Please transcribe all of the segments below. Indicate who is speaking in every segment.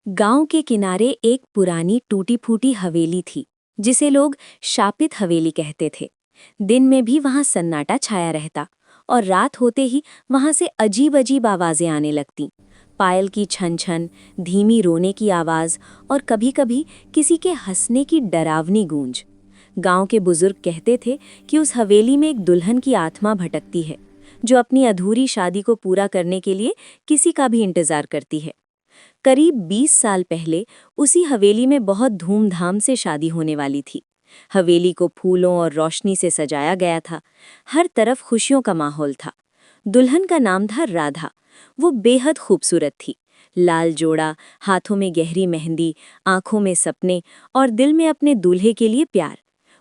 Speaker 1: गांव के किनारे एक पुरानी टूटी-फूटी हवेली थी, जिसे लोग शापित हवेली कहते थे। दिन में भी वहां सन्नाटा छाया रहता और रात होते ही वहां से अजीब-अजीब आवाजें आने लगतीं। पायल की छन-छन, धीमी रोने की आवाज और कभी-कभी किसी के हंसने की डरावनी गूंज। गांव के बुजुर्ग कहते थे कि उस हवेली में एक दुल्हन की आत्मा भटकती है, जो अपनी अधूरी शादी को पूरा करने के लिए किसी का भी इंतजार करती है। करीब 20 साल पहले उसी हवेली में बहुत धूमधाम से शादी होने वाली थी। हवेली को फूलों और रोशनी से सजाया गया था। हर तरफ खुशियों का माहौल था। दुल्हन का नाम था राधा। वो बेहद खूबसूरत थी। लाल जोड़ा, हाथों में गहरी मेहंदी, आंखों में सपने और दिल में अपने दूल्हे के लिए प्यार।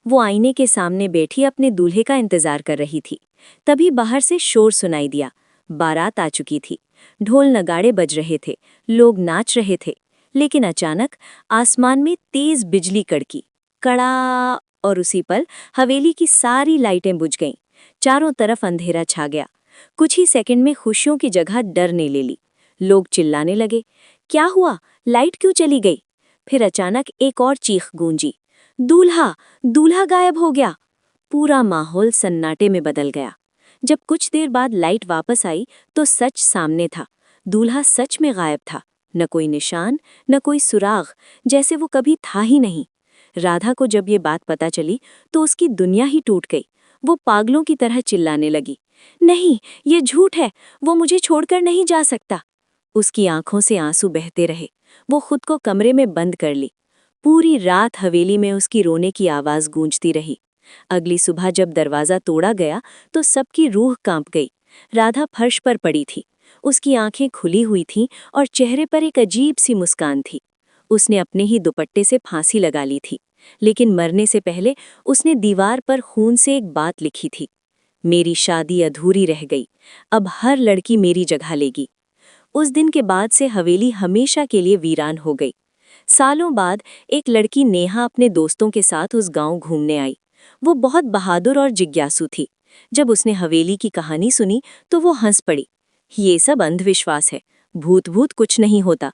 Speaker 1: वो आईने के सामने बैठी अपने दूल्हे का इंतजार कर रही थी। तभी बाहर से शोर सुनाई दिया। बारात आ चुकी थी। ढोल नगाड़े बज रहे थे, लोग नाच रहे थे। लेकिन अचानक आसमान में तेज बिजली कड़की, कड़ा, और उसी पल हवेली की सारी लाइटें बुझ गईं। चारों तरफ अंधेरा छा गया। कुछ ही सेकंड में खुशियों की जगह डर ने ले ली। लोग चिल्लाने लगे, क्या हुआ, लाइट क्यों चली गई? फिर अचानक एक और चीख गूंजी, दूल्हा, दूल्हा गायब हो गया। पूरा माहौल सन्नाटे में बदल गया। जब कुछ देर बाद लाइट वापस आई तो सच सामने था। दूल्हा सच में गायब था। न कोई निशान, न कोई सुराग, जैसे वो कभी था ही नहीं। राधा को जब ये बात पता चली तो उसकी दुनिया ही टूट गई। वो पागलों की तरह चिल्लाने लगी, नहीं, ये झूठ है, वो मुझे छोड़कर नहीं जा सकता। उसकी आंखों से आंसू बहते रहे। वो खुद को कमरे में बंद कर ली। पूरी रात हवेली में उसकी रोने की आवाज गूंजती रही। अगली सुबह जब दरवाजा तोड़ा गया तो सबकी रूह कांप गई। राधा फर्श पर पड़ी थी। उसकी आंखें खुली हुई थीं और चेहरे पर एक अजीब सी मुस्कान थी। उसने अपने ही दुपट्टे से फांसी लगा ली थी, लेकिन मरने से पहले उसने दीवार पर खून से एक बात लिखी थी, मेरी शादी अधूरी रह गई, अब हर लड़की मेरी जगह लेगी। उस दिन के बाद से हवेली हमेशा के लिए वीरान हो गई। सालों बाद एक लड़की नेहा अपने दोस्तों के साथ उस गांव घूमने आई। वो बहुत बहादुर और जिज्ञासु थी। जब उसने हवेली की कहानी सुनी तो वो हंस पड़ी। ये सब अंधविश्वास है, भूत भूत कुछ नहीं होता।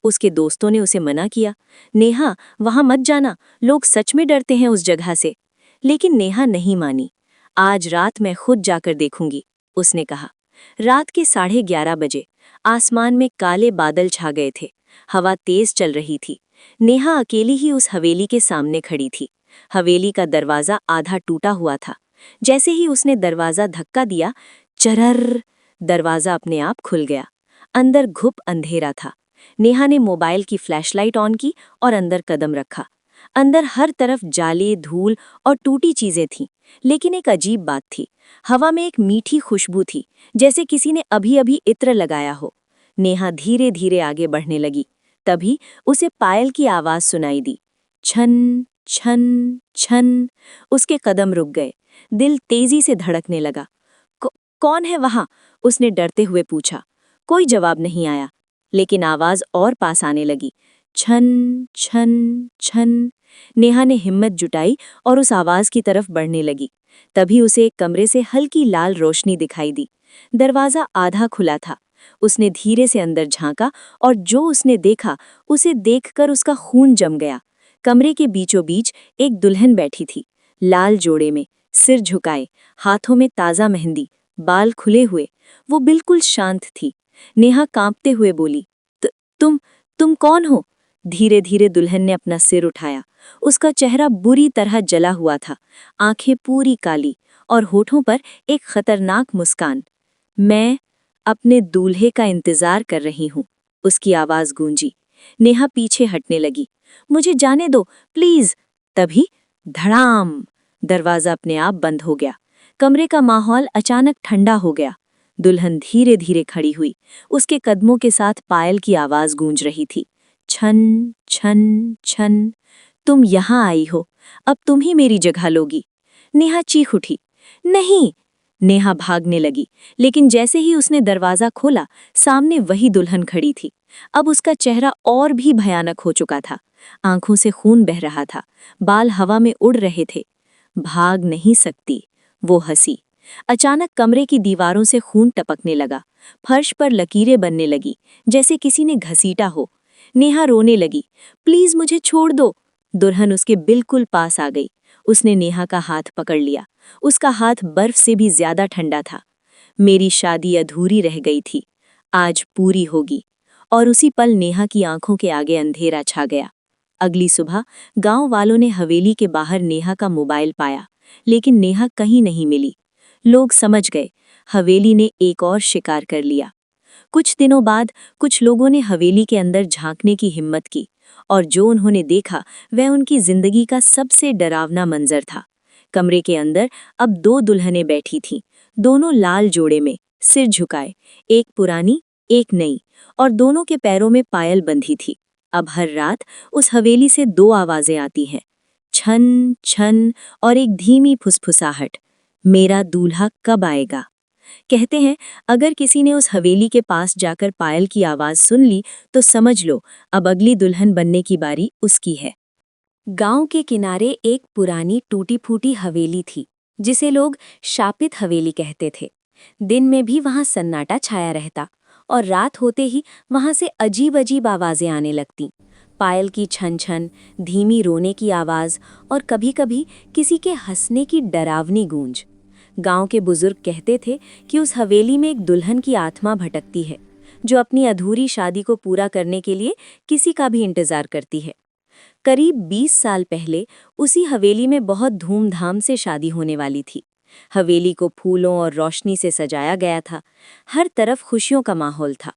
Speaker 1: उसके दोस्तों ने उसे मना किया, नेहा, वहां मत जाना, लोग सच में डरते हैं उस जगह से। लेकिन नेहा नहीं मानी। आज रात मैं खुद जाकर देखूंगी, उसने कहा। रात के 11:30 बजे आसमान में काले बादल छा गए थे। हवा तेज चल रही थी। नेहा अकेली ही उस हवेली के सामने खड़ी थी। हवेली का दरवाजा आधा टूटा हुआ था। जैसे ही उसने दरवाजा धक्का दिया, चरर, दरवाजा अपने आप खुल गया। अंदर घुप अंधेरा था। नेहा ने मोबाइल की फ्लैशलाइट ऑन की और अंदर कदम रखा। अंदर हर तरफ जाले, धूल और टूटी चीजें थीं। लेकिन एक अजीब बात थी, हवा में एक मीठी खुशबू थी, जैसे किसी ने अभी अभी इत्र लगाया हो। नेहा धीरे धीरे आगे बढ़ने लगी। तभी उसे पायल की आवाज सुनाई दी, छन छन छन। उसके कदम रुक गए। दिल तेजी से धड़कने लगा। कौन है वहां? उसने डरते हुए पूछा। कोई जवाब नहीं आया, लेकिन आवाज और पास आने लगी, छन छन छन। नेहा ने हिम्मत जुटाई और उस आवाज की तरफ बढ़ने लगी। तभी उसे एक कमरे से हल्की लाल रोशनी दिखाई दी। दरवाजा आधा खुला था। उसने धीरे से अंदर झांका और जो उसने देखा, उसे देखकर उसका खून जम गया। कमरे के बीचों बीच एक दुल्हन बैठी थी, लाल जोड़े में, सिर झुकाए, हाथों में ताज़ा मेहंदी, बाल खुले हुए। वो बिल्कुल शांत थी। नेहा कांपते हुए बोली, तुम कौन हो? धीरे धीरे दुल्हन ने अपना सिर उठाया। उसका चेहरा बुरी तरह जला हुआ था, आंखें पूरी काली और होठों पर एक खतरनाक मुस्कान। मैं अपने दूल्हे का इंतजार कर रही हूँ, उसकी आवाज गूंजी। नेहा पीछे हटने लगी। मुझे जाने दो, प्लीज। तभी धड़ाम, दरवाजा अपने आप बंद हो गया। कमरे का माहौल अचानक ठंडा हो गया। दुल्हन धीरे धीरे खड़ी हुई। उसके कदमों के साथ पायल की आवाज गूंज रही थी, छन छन छन। तुम यहाँ आई हो, अब तुम ही मेरी जगह लोगी। नेहा चीख उठी, नहीं। नेहा भागने लगी, लेकिन जैसे ही उसने दरवाजा खोला, सामने वही दुल्हन खड़ी थी। अब उसका चेहरा और भी भयानक हो चुका था। आंखों से खून बह रहा था, बाल हवा में उड़ रहे थे। भाग नहीं सकती, वो हंसी। अचानक कमरे की दीवारों से खून टपकने लगा। फर्श पर लकीरें बनने लगी, जैसे किसी ने घसीटा हो। नेहा रोने लगी। प्लीज मुझे छोड़ दो। दुल्हन उसके बिल्कुल पास आ गई। उसने नेहा का हाथ पकड़ लिया। उसका हाथ बर्फ से भी ज्यादा ठंडा था। मेरी शादी अधूरी रह गई थी, आज पूरी होगी। और उसी पल नेहा की आंखों के आगे अंधेरा छा गया। अगली सुबह गांव वालों ने हवेली के बाहर नेहा का मोबाइल पाया, लेकिन नेहा कहीं नहीं मिली। लोग समझ गए, हवेली ने एक और शिकार कर लिया। कुछ दिनों बाद कुछ लोगों ने हवेली के अंदर झांकने की हिम्मत की, और जो उन्होंने देखा वह उनकी जिंदगी का सबसे डरावना मंजर था। कमरे के अंदर अब दो दुल्हनें बैठी थीं, दोनों लाल जोड़े में, सिर झुकाए, एक पुरानी एक नई, और दोनों के पैरों में पायल बंधी थी। अब हर रात उस हवेली से दो आवाजें आती हैं, छन छन और एक धीमी फुसफुसाहट, मेरा दूल्हा कब आएगा। कहते हैं अगर किसी ने उस हवेली के पास जाकर पायल की आवाज सुन ली तो समझ लो अब अगली दुल्हन बनने की बारी उसकी है। गांव के किनारे एक पुरानी टूटी फूटी हवेली थी, जिसे लोग शापित हवेली कहते थे। दिन में भी वहां सन्नाटा छाया रहता, और रात होते ही वहां से अजीब अजीब आवाजें आने लगती। पायल की छन छन, धीमी रोने की आवाज, और कभी-कभी किसी के हंसने की डरावनी गूंज। गांव के बुजुर्ग कहते थे कि उस हवेली में एक दुल्हन की आत्मा भटकती है, जो अपनी अधूरी शादी को पूरा करने के लिए किसी का भी इंतजार करती है। करीब 20 साल पहले उसी हवेली में बहुत धूमधाम से शादी होने वाली थी। हवेली को फूलों और रोशनी से सजाया गया था। हर तरफ खुशियों का माहौल था।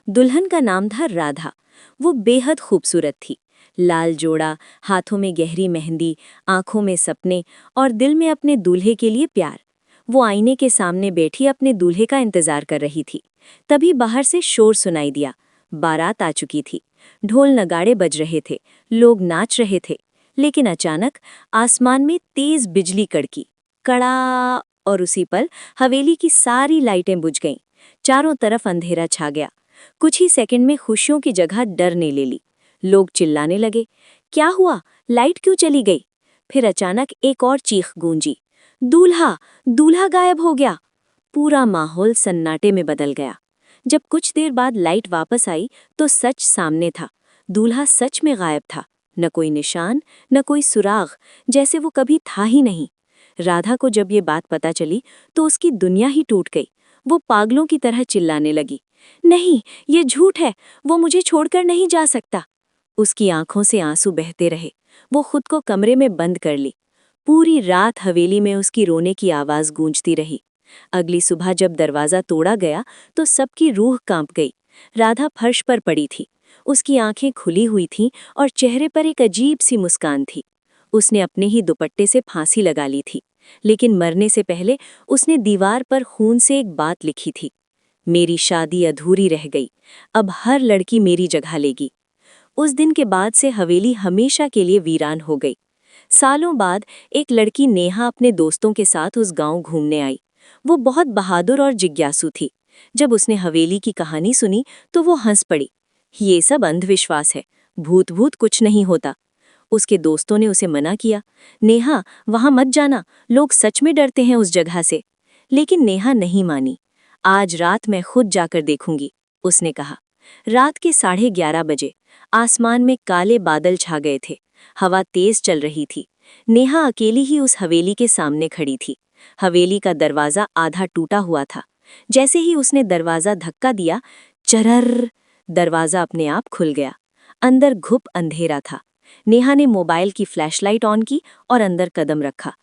Speaker 1: दुल्हन का नाम था राधा। वो बेहद खूबसूरत थी। लाल जोड़ा, हाथों में गहरी मेहंदी, आंखों में सपने और दिल में अपने दूल्हे के लिए प्यार। वो आईने के सामने बैठी अपने दूल्हे का इंतजार कर रही थी। तभी बाहर से शोर सुनाई दिया। बारात आ चुकी थी। ढोल नगाड़े बज रहे थे, लोग नाच रहे थे। लेकिन अचानक आसमान में तेज बिजली कड़की, कड़ा, और उसी पल हवेली की सारी लाइटें बुझ गईं। चारों तरफ अंधेरा छा गया। कुछ ही सेकंड में खुशियों की जगह डर ने ले ली। लोग चिल्लाने लगे, क्या हुआ, लाइट क्यों चली गई? फिर अचानक एक और चीख गूंजी, दूल्हा, दूल्हा गायब हो गया। पूरा माहौल सन्नाटे में बदल गया। जब कुछ देर बाद लाइट वापस आई तो सच सामने था। दूल्हा सच में गायब था। न कोई निशान, न कोई सुराग, जैसे वो कभी था ही नहीं। राधा को जब ये बात पता चली तो उसकी दुनिया ही टूट गई। वो पागलों की तरह चिल्लाने लगी, नहीं, ये झूठ है, वो मुझे छोड़कर नहीं जा सकता। उसकी आंखों से आंसू बहते रहे। वो खुद को कमरे में बंद कर ली। पूरी रात हवेली में उसकी रोने की आवाज गूंजती रही। अगली सुबह जब दरवाजा तोड़ा गया तो सबकी रूह कांप गई। राधा फर्श पर पड़ी थी। उसकी आंखें खुली हुई थीं और चेहरे पर एक अजीब सी मुस्कान थी। उसने अपने ही दुपट्टे से फांसी लगा ली थी, लेकिन मरने से पहले उसने दीवार पर खून से एक बात लिखी थी, मेरी शादी अधूरी रह गई, अब हर लड़की मेरी जगह लेगी। उस दिन के बाद से हवेली हमेशा के लिए वीरान हो गई। सालों बाद एक लड़की नेहा अपने दोस्तों के साथ उस गांव घूमने आई। वो बहुत बहादुर और जिज्ञासु थी। जब उसने हवेली की कहानी सुनी तो वो हंस पड़ी। ये सब अंधविश्वास है, भूत भूत कुछ नहीं होता। उसके दोस्तों ने उसे मना किया, नेहा वहां मत जाना, लोग सच में डरते हैं उस जगह से। लेकिन नेहा नहीं मानी। आज रात मैं खुद जाकर देखूंगी, उसने कहा। रात के 11:30 बजे आसमान में काले बादल छा गए थे। हवा तेज चल रही थी। नेहा अकेली ही उस हवेली के सामने खड़ी थी। हवेली का दरवाजा आधा टूटा हुआ था। जैसे ही उसने दरवाजा धक्का दिया, चरर, दरवाजा अपने आप खुल गया। अंदर घुप अंधेरा था। नेहा ने मोबाइल की फ्लैशलाइट ऑन की और अंदर कदम रखा।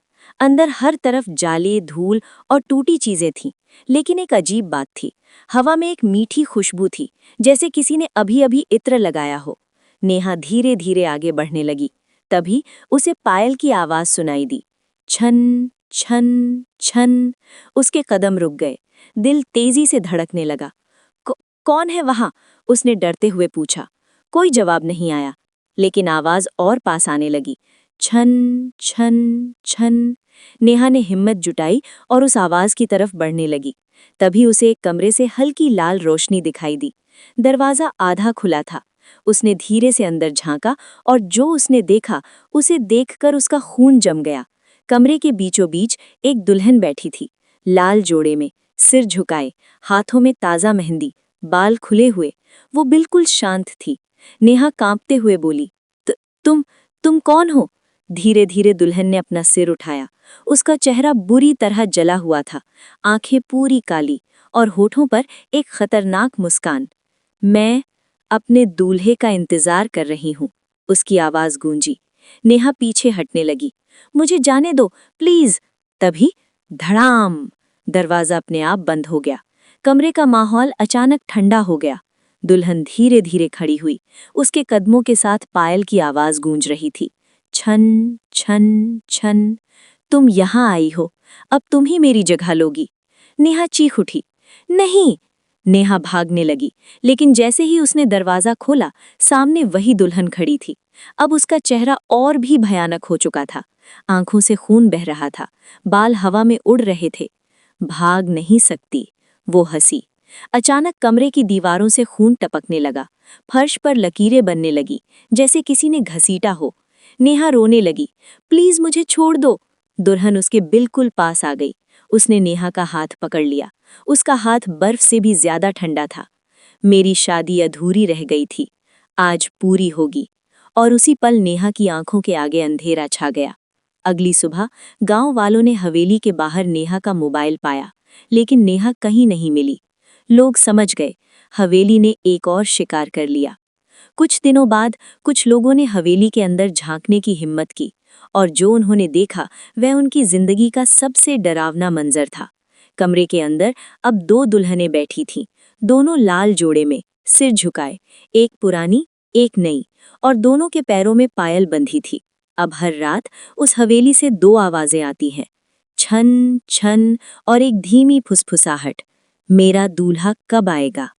Speaker 1: अंदर हर तरफ जाले, धूल और टूटी चीजें थीं। लेकिन एक अजीब बात थी, हवा में एक मीठी खुशबू थी, जैसे किसी ने अभी अभी इत्र लगाया हो। नेहा धीरे धीरे आगे बढ़ने लगी। तभी उसे पायल की आवाज सुनाई दी, छन छन छन। उसके कदम रुक गए। दिल तेजी से धड़कने लगा। कौन है वहां? उसने डरते हुए पूछा। कोई जवाब नहीं आया, लेकिन आवाज और पास आने लगी, छन छन छन। नेहा ने हिम्मत जुटाई और उस आवाज की तरफ बढ़ने लगी। तभी उसे एक कमरे से हल्की लाल रोशनी दिखाई दी। दरवाजा आधा खुला था। उसने धीरे से अंदर झांका और जो उसने देखा, उसे देखकर उसका खून जम गया। कमरे के बीचों बीच एक दुल्हन बैठी थी, लाल जोड़े में, सिर झुकाए, हाथों में ताज़ा मेहंदी, बाल खुले हुए। वो बिल्कुल शांत थी। नेहा कांपते हुए बोली, तुम कौन हो? धीरे धीरे दुल्हन ने अपना सिर उठाया। उसका चेहरा बुरी तरह जला हुआ था, आंखें पूरी काली और होठों पर एक खतरनाक मुस्कान। मैं अपने दूल्हे का इंतजार कर रही हूँ, उसकी आवाज गूंजी। नेहा पीछे हटने लगी। मुझे जाने दो, प्लीज। तभी धड़ाम, दरवाजा अपने आप बंद हो गया। कमरे का माहौल अचानक ठंडा हो गया। दुल्हन धीरे धीरे खड़ी हुई। उसके कदमों के साथ पायल की आवाज गूंज रही थी, छन छन छन। तुम यहाँ आई हो, अब तुम ही मेरी जगह लोगी। नेहा चीख उठी, नहीं। नेहा भागने लगी, लेकिन जैसे ही उसने दरवाजा खोला, सामने वही दुल्हन खड़ी थी। अब उसका चेहरा और भी भयानक हो चुका था। आंखों से खून बह रहा था, बाल हवा में उड़ रहे थे। भाग नहीं सकती, वो हंसी। अचानक कमरे की दीवारों से खून टपकने लगा। फर्श पर लकीरें बनने लगी, जैसे किसी ने घसीटा हो। नेहा रोने लगी, प्लीज मुझे छोड़ दो। दुल्हन उसके बिल्कुल पास आ गई। उसने नेहा का हाथ पकड़ लिया। उसका हाथ बर्फ से भी ज्यादा ठंडा था। मेरी शादी अधूरी रह गई थी, आज पूरी होगी। और उसी पल नेहा की आंखों के आगे अंधेरा छा गया। अगली सुबह गांव वालों ने हवेली के बाहर नेहा का मोबाइल पाया, लेकिन नेहा कहीं नहीं मिली। लोग समझ गए, हवेली ने एक और शिकार कर लिया। कुछ दिनों बाद कुछ लोगों ने हवेली के अंदर झांकने की हिम्मत की, और जो उन्होंने देखा वह उनकी जिंदगी का सबसे डरावना मंजर था। कमरे के अंदर अब दो दुल्हनें बैठी थीं, दोनों लाल जोड़े में, सिर झुकाए, एक पुरानी एक नई, और दोनों के पैरों में पायल बंधी थी। अब हर रात उस हवेली से दो आवाजें आती हैं, छन छन और एक धीमी फुसफुसाहट, मेरा दूल्हा कब आएगा।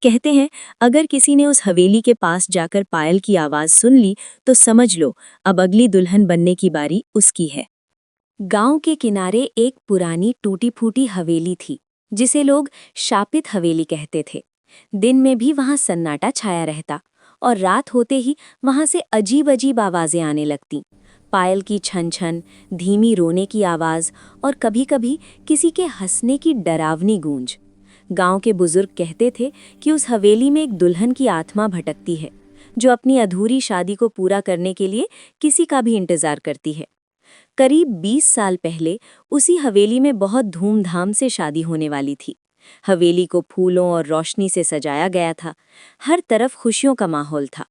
Speaker 1: कहते हैं अगर किसी ने उस हवेली के पास जाकर पायल की आवाज सुन ली तो समझ लो अब अगली दुल्हन बनने की बारी उसकी है। गांव के किनारे एक पुरानी टूटी फूटी हवेली थी, जिसे लोग शापित हवेली कहते थे। दिन में भी वहां सन्नाटा छाया रहता, और रात होते ही वहां से अजीब अजीब आवाजें आने लगतीं। पायल की छन छन, धीमी रोने की आवाज, और कभी-कभी किसी के हंसने की डरावनी गूंज। गांव के बुजुर्ग कहते थे कि उस हवेली में एक दुल्हन की आत्मा भटकती है, जो अपनी अधूरी शादी को पूरा करने के लिए किसी का भी इंतजार करती है। करीब 20 साल पहले उसी हवेली में बहुत धूमधाम से शादी होने वाली थी। हवेली को फूलों और रोशनी से सजाया गया था। हर तरफ खुशियों का माहौल था।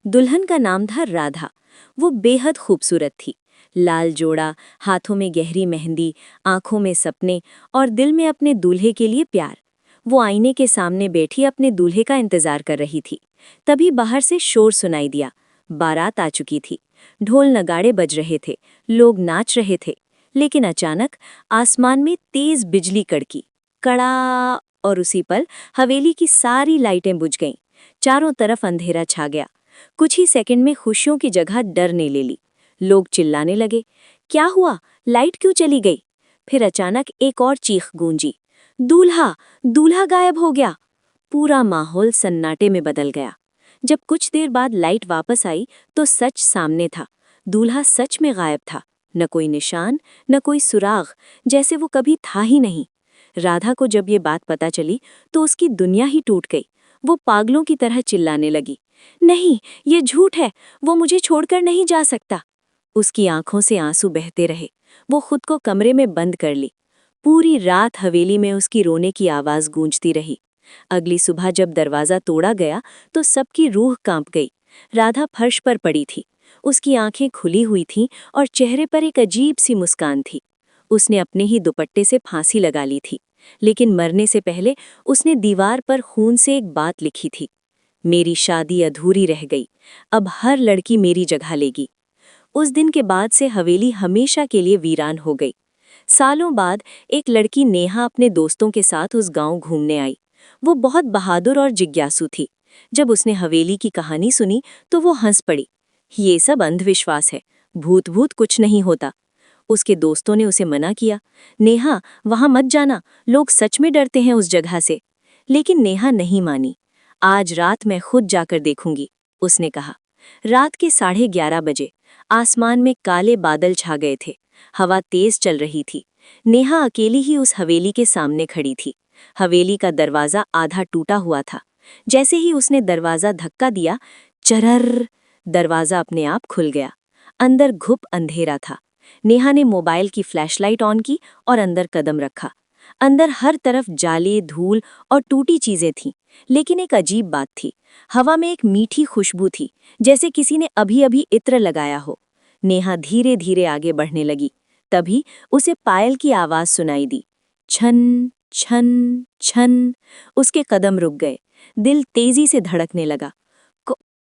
Speaker 1: दुल्हन का नाम था राधा। वो बेहद खूबसूरत थी। लाल जोड़ा, हाथों में गहरी मेहंदी, आंखों में सपने और दिल में अपने दूल्हे के लिए प्यार। वो आईने के सामने बैठी अपने दूल्हे का इंतजार कर रही थी। तभी बाहर से शोर सुनाई दिया। बारात आ चुकी थी। ढोल नगाड़े बज रहे थे, लोग नाच रहे थे। लेकिन अचानक आसमान में तेज बिजली कड़की, कड़ा, और उसी पल हवेली की सारी लाइटें बुझ गईं। चारों तरफ अंधेरा छा गया। कुछ ही सेकंड में खुशियों की जगह डर ने ले ली। लोग चिल्लाने लगे, क्या हुआ, लाइट क्यों चली गई? फिर अचानक एक और चीख गूंजी, दूल्हा, दूल्हा गायब हो गया। पूरा माहौल सन्नाटे में बदल गया। जब कुछ देर बाद लाइट वापस आई तो सच सामने था। दूल्हा सच में गायब था। न कोई निशान, न कोई सुराग, जैसे वो कभी था ही नहीं। राधा को जब ये बात पता चली तो उसकी दुनिया ही टूट गई। वो पागलों की तरह चिल्लाने लगी, नहीं, ये झूठ है, वो मुझे छोड़कर नहीं जा सकता। उसकी आंखों से आंसू बहते रहे। वो खुद को कमरे में बंद कर ली। पूरी रात हवेली में उसकी रोने की आवाज गूंजती रही। अगली सुबह जब दरवाजा तोड़ा गया तो सबकी रूह कांप गई। राधा फर्श पर पड़ी थी। उसकी आंखें खुली हुई थीं और चेहरे पर एक अजीब सी मुस्कान थी। उसने अपने ही दुपट्टे से फांसी लगा ली थी, लेकिन मरने से पहले उसने दीवार पर खून से एक बात लिखी थी, मेरी शादी अधूरी रह गई, अब हर लड़की मेरी जगह लेगी। उस दिन के बाद से हवेली हमेशा के लिए वीरान हो गई। सालों बाद एक लड़की नेहा अपने दोस्तों के साथ उस गांव घूमने आई। वो बहुत बहादुर और जिज्ञासु थी। जब उसने हवेली की कहानी सुनी तो वो हंस पड़ी, ये सब अंधविश्वास है, भूत भूत कुछ नहीं होता। उसके दोस्तों ने उसे मना किया, नेहा वहां मत जाना, लोग सच में डरते हैं उस जगह से। लेकिन नेहा नहीं मानी। आज रात मैं खुद जाकर देखूंगी, उसने कहा। रात के 11:30 बजे आसमान में काले बादल छा गए थे। हवा तेज चल रही थी। नेहा अकेली ही उस हवेली के सामने खड़ी थी। हवेली का दरवाजा आधा टूटा हुआ था। जैसे ही उसने दरवाजा धक्का दिया, चरर, दरवाजा अपने आप खुल गया। अंदर घुप अंधेरा था। नेहा ने मोबाइल की फ्लैशलाइट ऑन की और अंदर कदम रखा। अंदर हर तरफ जाले, धूल और टूटी चीजें थीं, लेकिन एक अजीब बात थी। हवा में एक मीठी खुशबू थी, जैसे किसी ने अभी अभी इत्र लगाया हो। नेहा धीरे धीरे आगे बढ़ने लगी। तभी उसे पायल की आवाज सुनाई दी। छन छन छन। उसके कदम रुक गए। दिल तेजी से धड़कने लगा।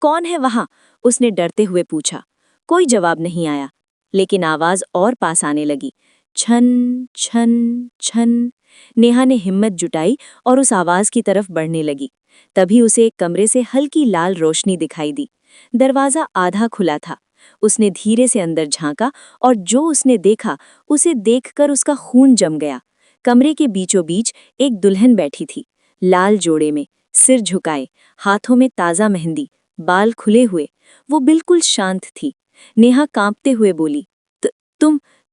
Speaker 1: कौन है वहां? उसने डरते हुए पूछा। कोई जवाब नहीं आया, लेकिन आवाज और पास आने लगी। छन छन छन। नेहा ने हिम्मत जुटाई और उस आवाज की तरफ बढ़ने लगी। तभी उसे एक कमरे से हल्की लाल रोशनी दिखाई दी। दरवाजा आधा खुला था। उसने धीरे से अंदर झांका और जो उसने देखा, उसे देखकर उसका खून जम गया। कमरे के बीचों बीच एक दुल्हन बैठी थी, लाल जोड़े में, सिर झुकाए, हाथों में ताजा मेहंदी, बाल खुले हुए। वो बिल्कुल शांत थी। नेहा कांपते हुए बोली,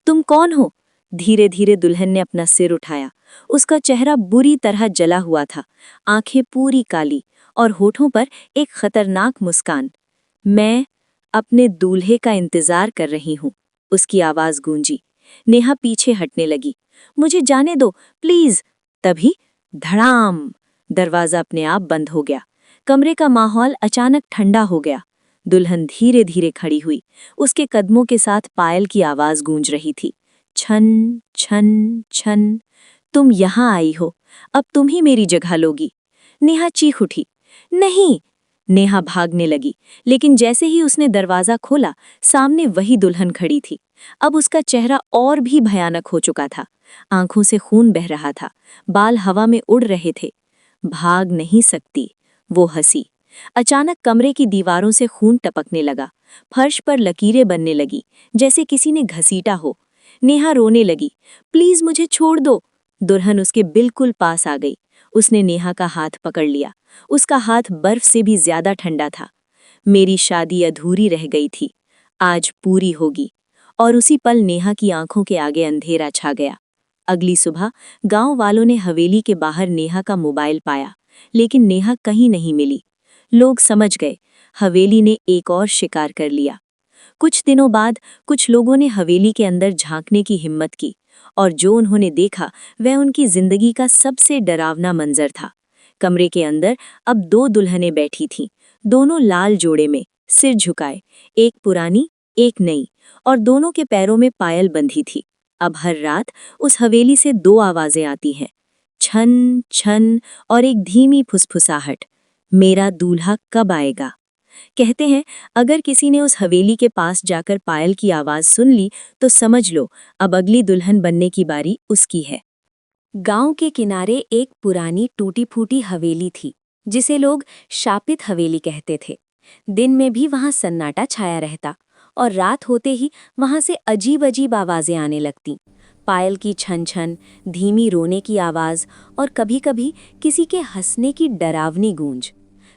Speaker 1: तुम कौन हो? धीरे धीरे दुल्हन ने अपना सिर उठाया। उसका चेहरा बुरी तरह जला हुआ था, आंखें पूरी काली और होठों पर एक खतरनाक मुस्कान। मैं अपने दूल्हे का इंतजार कर रही हूँ, उसकी आवाज गूंजी। नेहा पीछे हटने लगी। मुझे जाने दो, प्लीज। तभी धड़ाम, दरवाजा अपने आप बंद हो गया। कमरे का माहौल अचानक ठंडा हो गया। दुल्हन धीरे धीरे खड़ी हुई। उसके कदमों के साथ पायल की आवाज गूंज रही थी। छन छन छन। तुम यहाँ आई हो, अब तुम ही मेरी जगह लोगी। नेहा चीख उठी। नहीं। नेहा भागने लगी, लेकिन जैसे ही उसने दरवाजा खोला, सामने वही दुल्हन खड़ी थी। अब उसका चेहरा और भी भयानक हो चुका था। आंखों से खून बह रहा था, बाल हवा में उड़ रहे थे। भाग नहीं सकती, वो हंसी। अचानक कमरे की दीवारों से खून टपकने लगा। फर्श पर लकीरें बनने लगी, जैसे किसी ने घसीटा हो। नेहा रोने लगी। प्लीज मुझे छोड़ दो। दुल्हन उसके बिल्कुल पास आ गई। उसने नेहा का हाथ पकड़ लिया। उसका हाथ बर्फ से भी ज्यादा ठंडा था। मेरी शादी अधूरी रह गई थी, आज पूरी होगी। और उसी पल नेहा की आंखों के आगे अंधेरा छा गया। अगली सुबह गांव वालों ने हवेली के बाहर नेहा का मोबाइल पाया, लेकिन नेहा कहीं नहीं मिली। लोग समझ गए, हवेली ने एक और शिकार कर लिया। कुछ दिनों बाद कुछ लोगों ने हवेली के अंदर झांकने की हिम्मत की, और जो उन्होंने देखा वह उनकी जिंदगी का सबसे डरावना मंजर था। कमरे के अंदर अब दो दुल्हनें बैठी थीं, दोनों लाल जोड़े में, सिर झुकाए, एक पुरानी एक नई, और दोनों के पैरों में पायल बंधी थी। अब हर रात उस हवेली से दो आवाजें आती हैं, छन छन और एक धीमी फुसफुसाहट, मेरा दूल्हा कब आएगा। कहते हैं अगर किसी ने उस हवेली के पास जाकर पायल की आवाज सुन ली तो समझ लो अब अगली दुल्हन बनने की बारी उसकी है। गांव के किनारे एक पुरानी टूटी फूटी हवेली थी, जिसे लोग शापित हवेली कहते थे। दिन में भी वहां सन्नाटा छाया रहता और रात होते ही वहां से अजीब अजीब आवाजें आने लगतीं। पायल की छन छन, धीमी रोने की आवाज और कभी-कभी किसी के हंसने की डरावनी गूंज।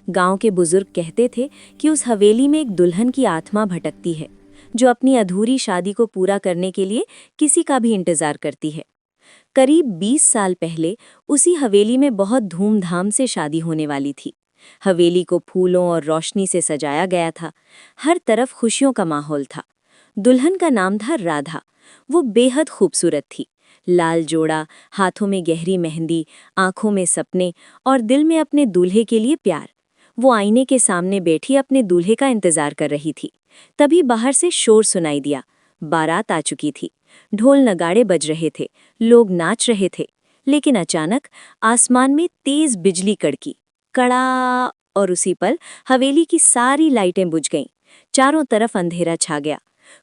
Speaker 1: गांव के बुजुर्ग कहते थे कि उस हवेली में एक दुल्हन की आत्मा भटकती है, जो अपनी अधूरी शादी को पूरा करने के लिए किसी का भी इंतजार करती है। करीब 20 साल पहले उसी हवेली में बहुत धूमधाम से शादी होने वाली थी। हवेली को फूलों और रोशनी से सजाया गया था। हर तरफ खुशियों का माहौल था। दुल्हन का नाम था राधा। वो बेहद खूबसूरत थी। लाल जोड़ा, हाथों में गहरी मेहंदी, आंखों में सपने और दिल में अपने दूल्हे के लिए प्यार। वो आईने के सामने बैठी अपने दूल्हे का इंतजार कर रही थी। तभी बाहर से शोर सुनाई दिया। बारात आ चुकी थी। ढोल नगाड़े बज रहे थे, लोग नाच रहे थे। लेकिन अचानक आसमान में तेज बिजली कड़की, कड़ा, और उसी पल हवेली की सारी लाइटें बुझ गईं। चारों तरफ अंधेरा छा गया।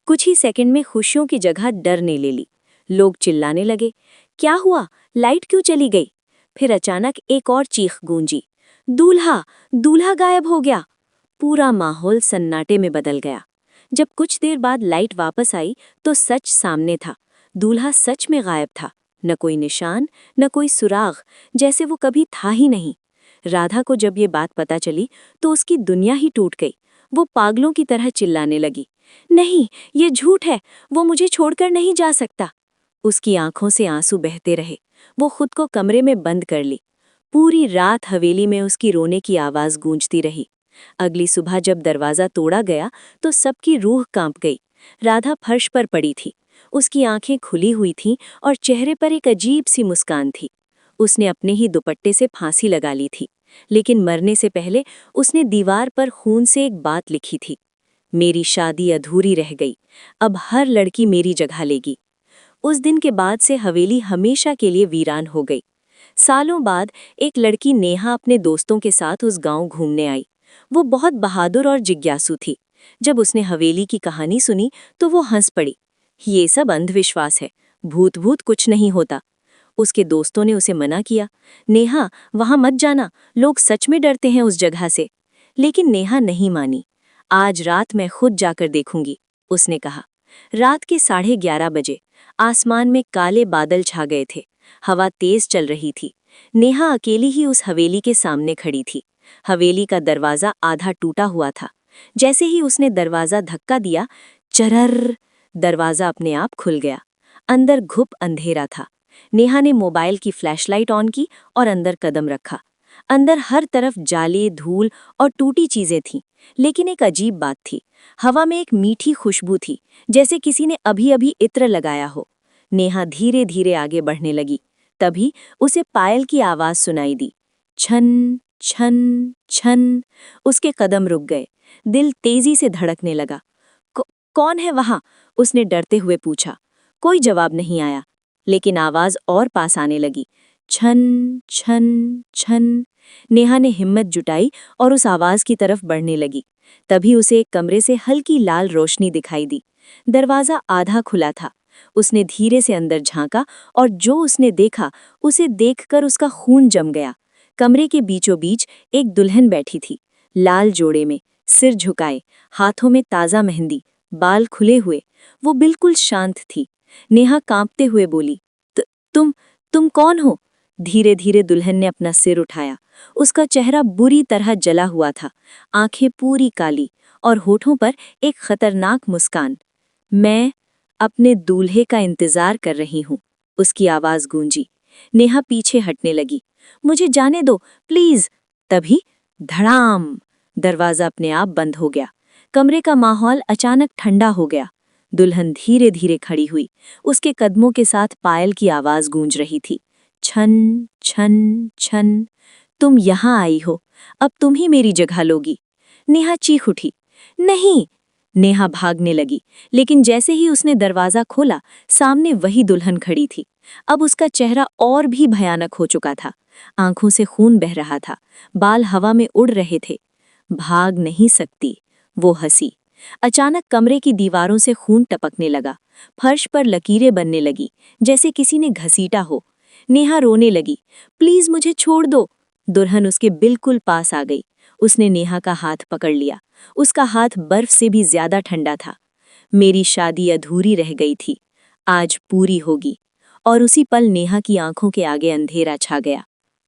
Speaker 1: कुछ ही सेकंड में खुशियों की जगह डर ने ले ली। लोग चिल्लाने लगे, क्या हुआ, लाइट क्यों चली गई? फिर अचानक एक और चीख गूंजी, दूल्हा, दूल्हा गायब हो गया। पूरा माहौल सन्नाटे में बदल गया। जब कुछ देर बाद लाइट वापस आई तो सच सामने था। दूल्हा सच में गायब था। न कोई निशान, न कोई सुराग, जैसे वो कभी था ही नहीं। राधा को जब ये बात पता चली तो उसकी दुनिया ही टूट गई। वो पागलों की तरह चिल्लाने लगी, नहीं, ये झूठ है, वो मुझे छोड़कर नहीं जा सकता। उसकी आंखों से आंसू बहते रहे। वो खुद को कमरे में बंद कर ली। पूरी रात हवेली में उसकी रोने की आवाज गूंजती रही। अगली सुबह जब दरवाज़ा तोड़ा गया तो सबकी रूह कांप गई। राधा फर्श पर पड़ी थी। उसकी आंखें खुली हुई थीं और चेहरे पर एक अजीब सी मुस्कान थी। उसने अपने ही दुपट्टे से फांसी लगा ली थी, लेकिन मरने से पहले उसने दीवार पर खून से एक बात लिखी थी, मेरी शादी अधूरी रह गई, अब हर लड़की मेरी जगह लेगी। उस दिन के बाद से हवेली हमेशा के लिए वीरान हो गई। सालों बाद एक लड़की नेहा अपने दोस्तों के साथ उस गांव घूमने आई। वो बहुत बहादुर और जिज्ञासु थी। जब उसने हवेली की कहानी सुनी तो वो हंस पड़ी। ये सब अंधविश्वास है, भूत भूत कुछ नहीं होता। उसके दोस्तों ने उसे मना किया, नेहा वहां मत जाना, लोग सच में डरते हैं उस जगह से। लेकिन नेहा नहीं मानी। आज रात मैं खुद जाकर देखूंगी, उसने कहा। रात के 11:30 बजे आसमान में काले बादल छा गए थे। हवा तेज चल रही थी। नेहा अकेली ही उस हवेली के सामने खड़ी थी। हवेली का दरवाजा आधा टूटा हुआ था। जैसे ही उसने दरवाजा धक्का दिया, चरर, दरवाजा अपने आप खुल गया। अंदर घुप अंधेरा था। नेहा ने मोबाइल की फ्लैशलाइट ऑन की और अंदर कदम रखा। अंदर हर तरफ जाले, धूल और टूटी चीजें थीं। लेकिन एक अजीब बात थी, हवा में एक मीठी खुशबू थी, जैसे किसी ने अभी अभी इत्र लगाया हो। नेहा धीरे धीरे आगे बढ़ने लगी। तभी उसे पायल की आवाज सुनाई दी, छन छन छन। उसके कदम रुक गए। दिल तेजी से धड़कने लगा। कौन है वहां? उसने डरते हुए पूछा। कोई जवाब नहीं आया, लेकिन आवाज और पास आने लगी, छन छन छन। नेहा ने हिम्मत जुटाई और उस आवाज की तरफ बढ़ने लगी। तभी उसे एक कमरे से हल्की लाल रोशनी दिखाई दी। दरवाजा आधा खुला था। उसने धीरे से अंदर झांका और जो उसने देखा, उसे देखकर उसका खून जम गया। कमरे के बीचों बीच एक दुल्हन बैठी थी, लाल जोड़े में, सिर झुकाए, हाथों में ताज़ा मेहंदी, बाल खुले हुए। वो बिल्कुल शांत थी। नेहा कांपते हुए बोली, तुम कौन हो? धीरे धीरे दुल्हन ने अपना सिर उठाया। उसका चेहरा बुरी तरह जला हुआ था, आंखें पूरी काली और होठों पर एक खतरनाक मुस्कान। मैं अपने दूल्हे का इंतजार कर रही हूँ, उसकी आवाज गूंजी। नेहा पीछे हटने लगी। मुझे जाने दो, प्लीज। तभी धड़ाम, दरवाजा अपने आप बंद हो गया। कमरे का माहौल अचानक ठंडा हो गया। दुल्हन धीरे धीरे खड़ी हुई। उसके कदमों के साथ पायल की आवाज गूंज रही थी, छन छन छन। तुम यहाँ आई हो, अब तुम ही मेरी जगह लोगी। नेहा चीख उठी, नहीं। नेहा भागने लगी, लेकिन जैसे ही उसने दरवाजा खोला, सामने वही दुल्हन खड़ी थी। अब उसका चेहरा और भी भयानक हो चुका था। आंखों से खून बह रहा था, बाल हवा में उड़ रहे थे। भाग नहीं सकती, वो हंसी। अचानक कमरे की दीवारों से खून टपकने लगा। फर्श पर लकीरें बनने लगी, जैसे किसी ने घसीटा हो। नेहा रोने लगी, प्लीज मुझे छोड़ दो। दुल्हन उसके बिल्कुल पास आ गई। उसने नेहा का हाथ पकड़ लिया। उसका हाथ बर्फ से भी ज्यादा ठंडा था। मेरी शादी अधूरी रह गई थी, आज पूरी होगी। और उसी पल नेहा की आंखों के आगे अंधेरा छा गया।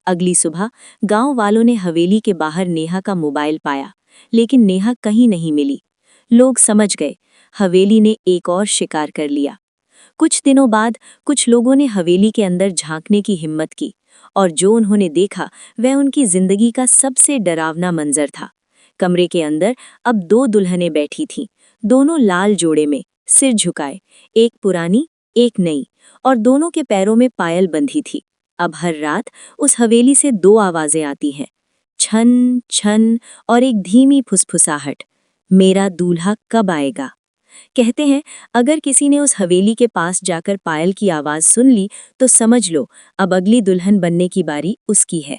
Speaker 1: अगली सुबह गांव वालों ने हवेली के बाहर नेहा का मोबाइल पाया, लेकिन नेहा कहीं नहीं मिली। लोग समझ गए, हवेली ने एक और शिकार कर लिया। कुछ दिनों बाद कुछ लोगों ने हवेली के अंदर झांकने की हिम्मत की, और जो उन्होंने देखा वह उनकी जिंदगी का सबसे डरावना मंजर था। कमरे के अंदर अब 2 दुल्हनें बैठी थीं, दोनों लाल जोड़े में, सिर झुकाए, एक पुरानी एक नई, और दोनों के पैरों में पायल बंधी थी। अब हर रात उस हवेली से 2 आवाजें आती हैं, छन छन और एक धीमी फुसफुसाहट, मेरा दूल्हा कब आएगा। कहते हैं, अगर किसी ने उस हवेली के पास जाकर पायल की आवाज सुन ली तो समझ लो अब अगली दुल्हन बनने की बारी उसकी है।